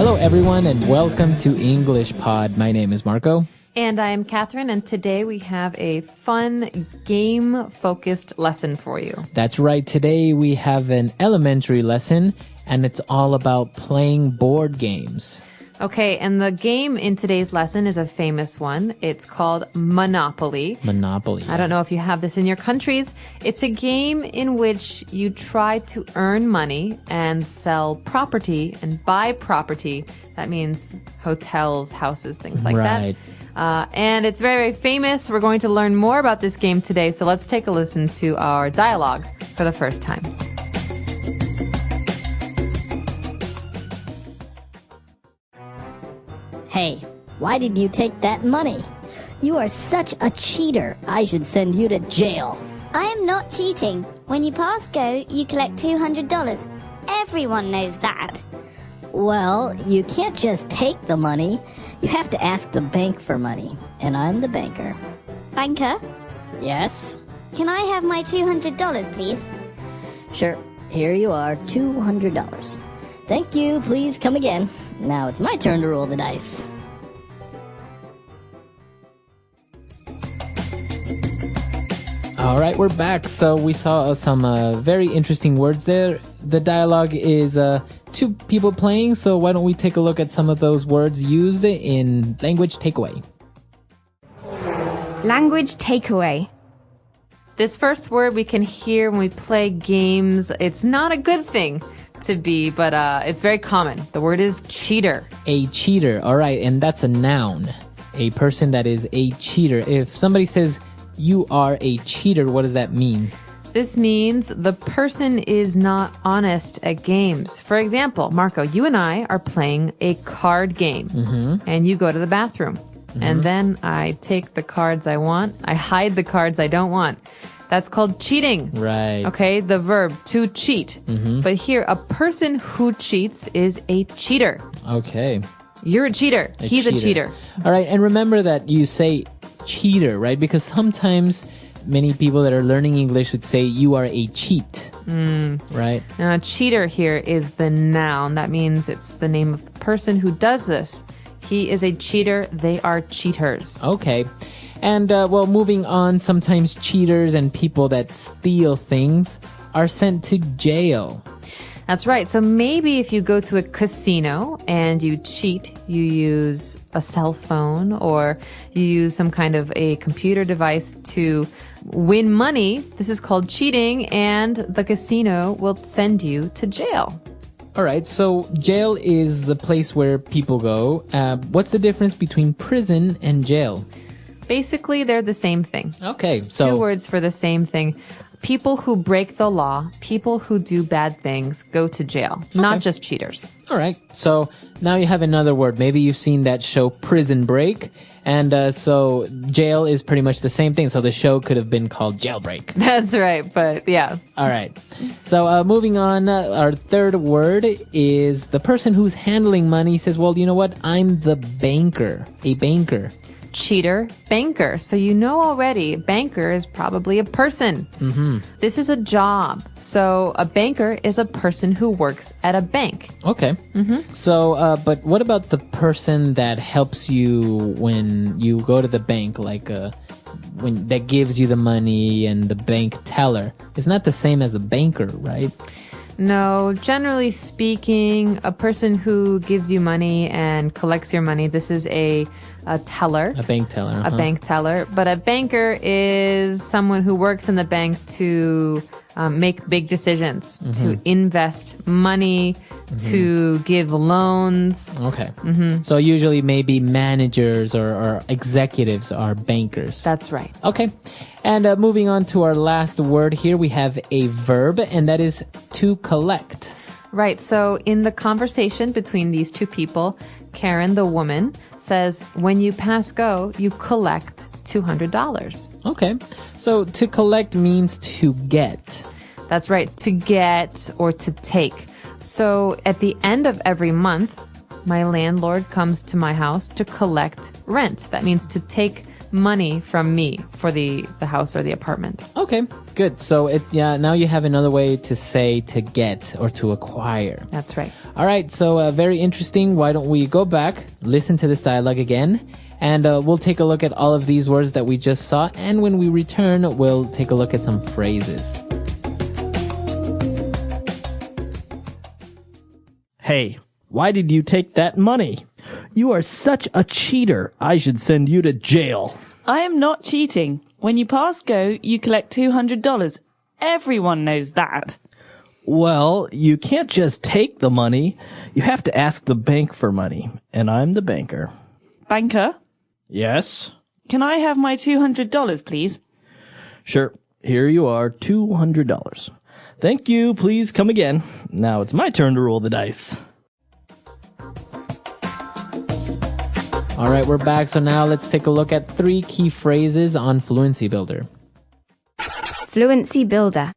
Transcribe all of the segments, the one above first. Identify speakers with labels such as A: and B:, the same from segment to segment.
A: Hello, everyone, and welcome to English Pod. My name is Marco.
B: And I'm Catherine, and today we have a fun game-focused lesson for you.
A: That's right. Today we have an elementary lesson, and it's all about playing board games.
B: Okay, and the game in today's lesson is a famous one. It's called Monopoly.
A: Monopoly.
B: I don't know if you have this in your countries. It's a game in which you try to earn money and sell property and buy property. That means hotels, houses, things like that. And it's very, very famous. We're going to learn more about this game today, so let's take a listen to our dialogue for the first time.
C: Hey, why did you take that money? You are such a cheater. I should send you to jail.
D: I am not cheating. When you pass go, you collect $200. Everyone knows that.
C: Well, you can't just take the money. You have to ask the bank for money. And I'm the banker.
D: Banker,
C: Yes?
D: can I have my $200, please?
C: Sure. Here you are, $200. Thank you. Please come again. Now it's my turn to roll the dice.
A: All right, we're back. So we saw some very interesting words there. The dialogue is two people playing, so why don't we take a look at some of those words used in language takeaway.
E: Language takeaway.
B: This first word we can hear when we play games. It's not a good thing to be, but it's very common. The word is cheater.
A: A cheater. All right, and that's a noun. A person that is a cheater. If somebody says you are a cheater, what does that mean?
B: This means the person is not honest at games. For example, Marco, you and I are playing a card game, and you go to the bathroom. And then I take the cards I want. I hide the cards I don't want. That's called cheating.
A: Right.
B: Okay, the verb to cheat. But here, a person who cheats is a cheater.
A: Okay.
B: You're a cheater. He's a cheater.
A: All right, and remember that you say cheater, right? Because sometimes many people that are learning English would say you are a cheat, right?
B: Now, cheater here is the noun. That means it's the name of the person who does this. He is a cheater. They are cheaters.
A: Okay. And, well, moving on, sometimes cheaters and people that steal things are sent to jail.
B: That's right. So maybe if you go to a casino and you cheat, you use a cell phone or you use some kind of a computer device to win money. This is called cheating, and the casino will send you to jail.
A: All right, so jail is the place where people go. What's the difference between prison and jail?
B: Basically, they're the same thing.
A: Okay, so
B: Two words for the same thing. People who break the law, people who do bad things go to jail, not just cheaters.
A: All right, so now you have another word. Maybe you've seen that show Prison Break, and so jail is pretty much the same thing. So the show could have been called Jailbreak.
B: That's right, but yeah.
A: All right, so moving on, our third word is the person who's handling money says, well, you know what? I'm the banker, a banker.
B: Cheater, banker. So you know already, banker is probably a person. This is a job. So a banker is a person who works at a bank.
A: Okay. So, but what about the person that helps you when you go to the bank, like when that gives you the money and the bank teller? It's not the same as a banker, right?
B: No, generally speaking, a person who gives you money and collects your money, this is a teller.
A: A bank teller.
B: A bank teller. But a banker is someone who works in the bank to make big decisions, to invest money, to give loans.
A: Okay. So usually maybe managers or executives are bankers.
B: That's right.
A: Okay. And moving on to our last word here, we have a verb, and that is to collect.
B: Right. So in the conversation between these two people, Karen, the woman, says, when you pass go, you collect $200.
A: Okay. So to collect means to get.
B: That's right. To get or to take. So at the end of every month, my landlord comes to my house to collect rent. That means to take money from me for the house or the apartment.
A: Okay, good. So now you have another way to say to get or to acquire.
B: That's right.
A: All right, so very interesting. Why don't we go back, listen to this dialogue again, and we'll take a look at all of these words that we just saw. And when we return, we'll take a look at some phrases.
E: Hey, why did you take that money? You are such a cheater. I should send you to jail.
F: I am not cheating. When you pass go, you collect $200. Everyone knows that.
E: Well, you can't just take the money. You have to ask the bank for money. And I'm the banker.
F: Banker,
E: Yes?
F: can I have my $200, please?
E: Sure. Here you are, $200. Thank you. Please come again. Now it's my turn to roll the dice.
A: All right, we're back. So now let's take a look at 3 key phrases on Fluency Builder.
G: Fluency Builder.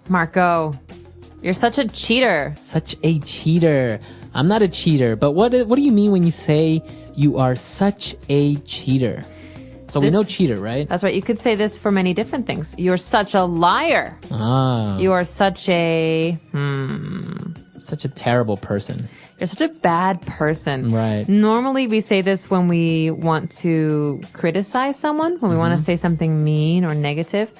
B: Marco, you're such a cheater.
A: Such a cheater. I'm not a cheater, but what do you mean when you say you are such a cheater? So we
B: This-
A: know cheater, right?
B: That's right. You could say this for many different things. You're such a liar.
A: Ah,
B: You are such a
A: such a terrible person.
B: You're such a bad person.
A: Right.
B: Normally we say this when we want to criticize someone, when we want to say something mean or negative.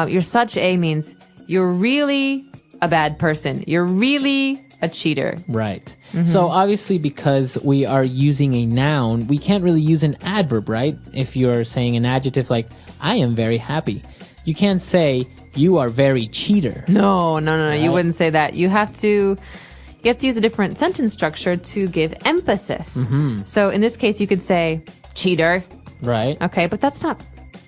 B: You're such a means you're really a bad person. You're really a cheater.
A: Right. So obviously because we are using a noun, we can't really use an adverb, right? If you're saying an adjective like, I am very happy. You can't say, you are very cheater.
B: No. You wouldn't say that. You have to use a different sentence structure to give emphasis. So in this case, you could say cheater.
A: Right.
B: Okay, but that's not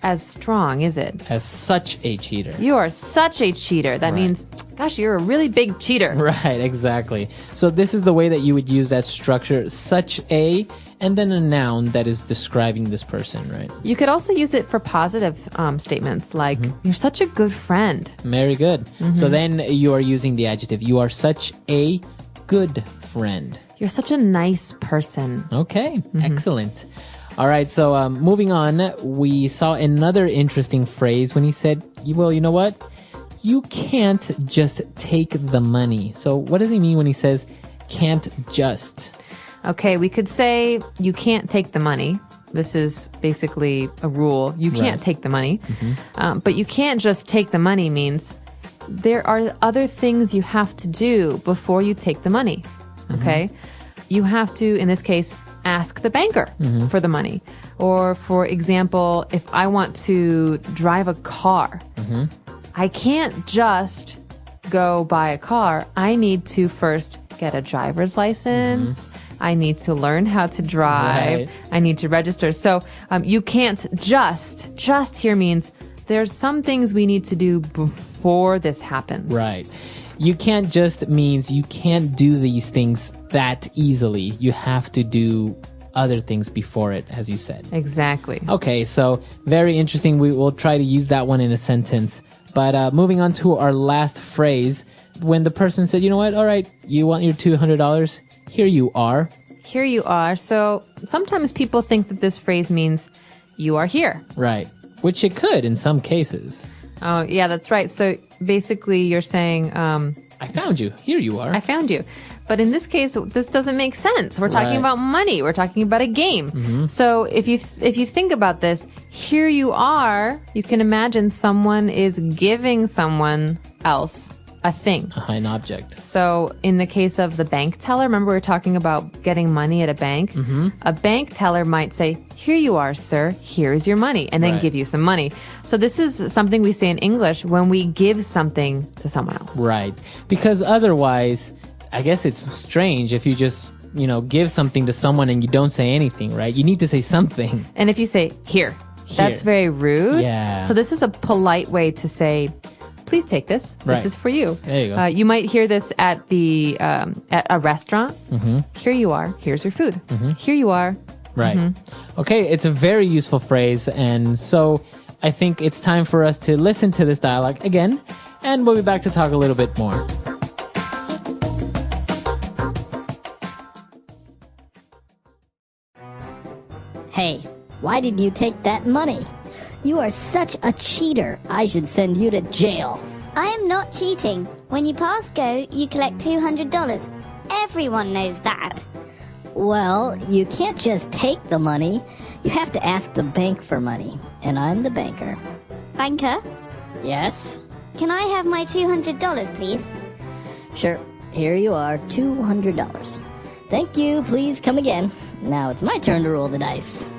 B: as strong, is it?
A: As such a cheater.
B: You are such a cheater. That means, gosh, you're a really big cheater.
A: Right, exactly. So this is the way that you would use that structure, such a, and then a noun that is describing this person, right?
B: You could also use it for positive statements like, you're such a good friend.
A: Very good. So then you are using the adjective, you are such a good friend.
B: You're such a nice person.
A: Okay, excellent. All right, so moving on, we saw another interesting phrase when he said, well, you know what? You can't just take the money. So what does he mean when he says can't just?
B: Okay, we could say you can't take the money. This is basically a rule. You can't take the money. But you can't just take the money means there are other things you have to do before you take the money. Okay? You have to, in this case, ask the banker for the money. Or, for example, if I want to drive a car, I can't just go buy a car. I need to first get a driver's license. I need to learn how to drive.
A: Right.
B: I need to register. So you can't just here means there's some things we need to do before this happens.
A: Right. You can't just means you can't do these things that easily. You have to do other things before it, as you said.
B: Exactly.
A: Okay, so very interesting. We will try to use that one in a sentence. But moving on to our last phrase, when the person said, you know what, all right, you want your $200? Here you are.
B: Here you are. So sometimes people think that this phrase means you are here.
A: Right. Which it could in some cases.
B: Oh, yeah, that's right. So basically you're saying,
A: I found you. Here you are.
B: I found you. But in this case, this doesn't make sense. We're talking
A: Right.
B: about money. We're talking about a game. So if you think about this, here you are, you can imagine someone is giving someone else a thing.
A: An object.
B: So in the case of the bank teller, remember we were talking about getting money at a bank? A bank teller might say, here you are, sir, here's your money, and then
A: Right.
B: give you some money. So this is something we say in English when we give something to someone else.
A: Right. Because otherwise, I guess it's strange if you just, give something to someone and you don't say anything, right? You need to say something.
B: And if you say, here, that's very rude.
A: Yeah.
B: So this is a polite way to say, please take this. This
A: Right.
B: is for you.
A: There you go.
B: You might hear this at at a restaurant. Here you are. Here's your food. Here you are.
A: Right. Okay, it's a very useful phrase. And so I think it's time for us to listen to this dialogue again. And we'll be back to talk a little bit more.
C: Hey, Why did you take that money? You are such a cheater. I should send you to jail.
D: I am not cheating. When you pass go, you collect $200. Everyone knows that.
C: Well, you can't just take the money. You have to ask the bank for money. And I'm the banker.
D: Banker,
C: Yes?
D: can I have my $200, please?
C: Sure. Here you are, $200. Thank you. Please come again. Now it's my turn to roll the dice.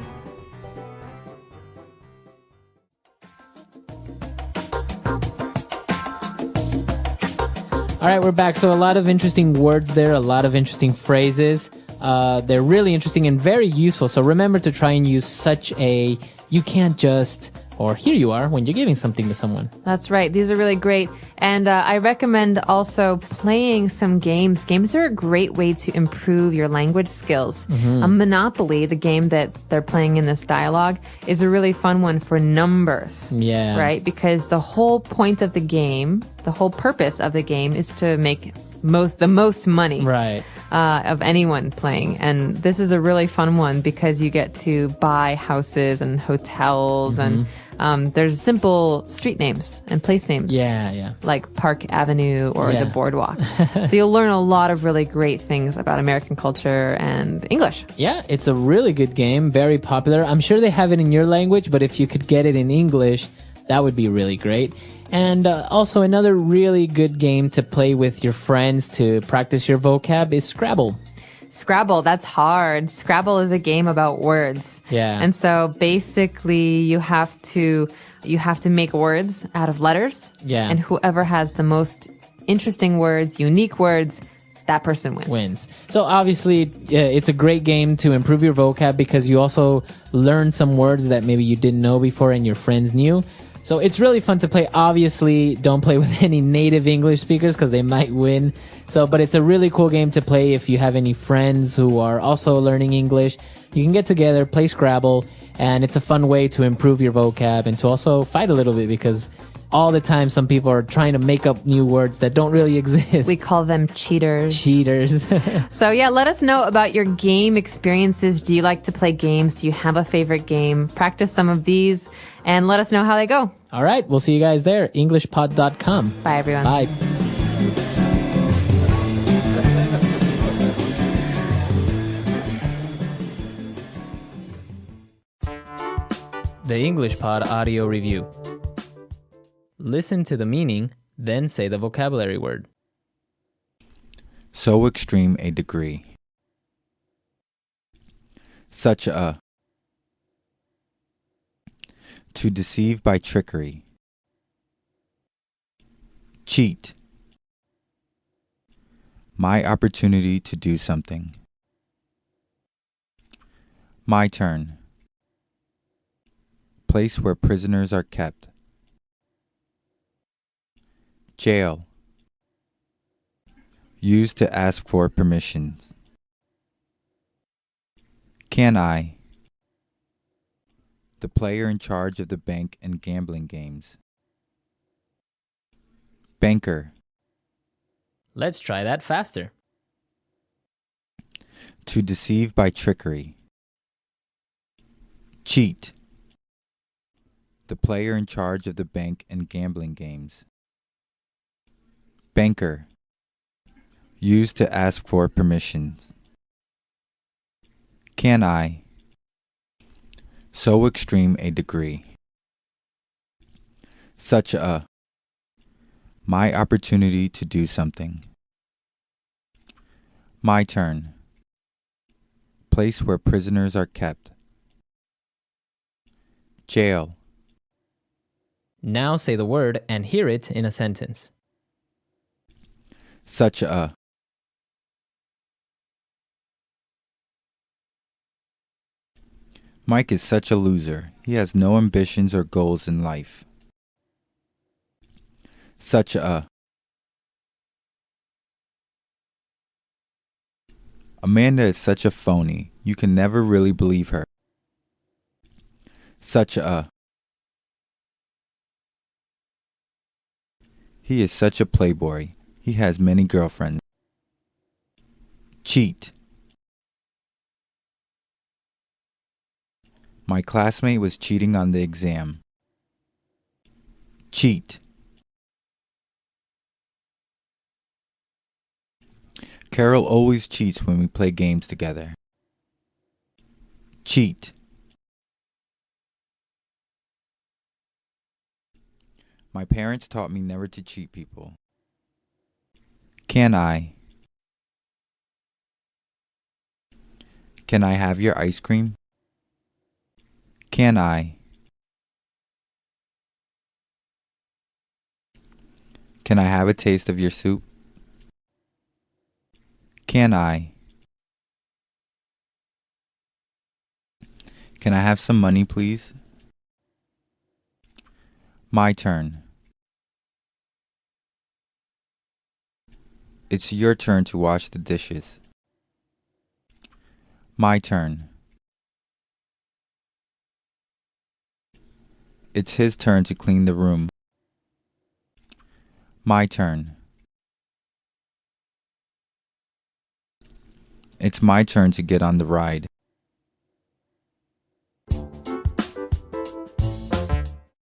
A: All right, we're back. So a lot of interesting words there, a lot of interesting phrases. They're really interesting and very useful. So remember to try and use such a you can't just, or here you are when you're giving something to someone.
B: That's right. These are really great. And I recommend also playing some games. Games are a great way to improve your language skills. Monopoly, the game that they're playing in this dialogue, is a really fun one for numbers.
A: Yeah.
B: Right? Because the whole point of the game, the whole purpose of the game is to make the most money.
A: Right.
B: Of anyone playing. And this is a really fun one because you get to buy houses and hotels and there's simple street names and place names.
A: Yeah.
B: Like Park Avenue or
A: Yeah.
B: the boardwalk. So you'll learn a lot of really great things about American culture and English.
A: Yeah, it's a really good game, very popular. I'm sure they have it in your language, but if you could get it in English, that would be really great. And also another really good game to play with your friends to practice your vocab is Scrabble.
B: Scrabble, that's hard. Scrabble is a game about words.
A: Yeah.
B: And so basically you have to make words out of letters.
A: Yeah.
B: And whoever has the most interesting words, unique words, that person wins.
A: So obviously it's a great game to improve your vocab because you also learn some words that maybe you didn't know before and your friends knew. So it's really fun to play. Obviously, don't play with any native English speakers because they might win. But it's a really cool game to play if you have any friends who are also learning English. You can get together, play Scrabble, and it's a fun way to improve your vocab and to also fight a little bit because all the time some people are trying to make up new words that don't really exist.
B: We call them cheaters.
A: Cheaters.
B: So yeah, let us know about your game experiences. Do you like to play games? Do you have a favorite game? Practice some of these and let us know how they go.
A: All right, we'll see you guys there. EnglishPod.com.
B: Bye, everyone.
A: Bye. The English Pod Audio Review. Listen to the meaning, then say the vocabulary word.
H: So extreme a degree. Such a. To deceive by trickery. Cheat. My opportunity to do something. My turn. Place where prisoners are kept. Jail. Used to ask for permissions. Can I? The player in charge of the bank and gambling games. Banker.
A: Let's try that faster.
H: To deceive by trickery. Cheat. The player in charge of the bank and gambling games. Banker. Used to ask for permissions. Can I? So extreme a degree. Such a. My opportunity to do something. My turn. Place where prisoners are kept. Jail.
A: Now say the word and hear it in a sentence.
H: Such a. Mike is such a loser. He has no ambitions or goals in life. Such a. Amanda is such a phony. You can never really believe her. Such a. He is such a playboy. He has many girlfriends. Cheat. My classmate was cheating on the exam. Cheat. Carol always cheats when we play games together. Cheat. My parents taught me never to cheat people. Can I? Can I have your ice cream? Can I? Can I have a taste of your soup? Can I? Can I have some money, please? My turn. It's your turn to wash the dishes. My turn. It's his turn to clean the room. My turn. It's my turn to get on the ride.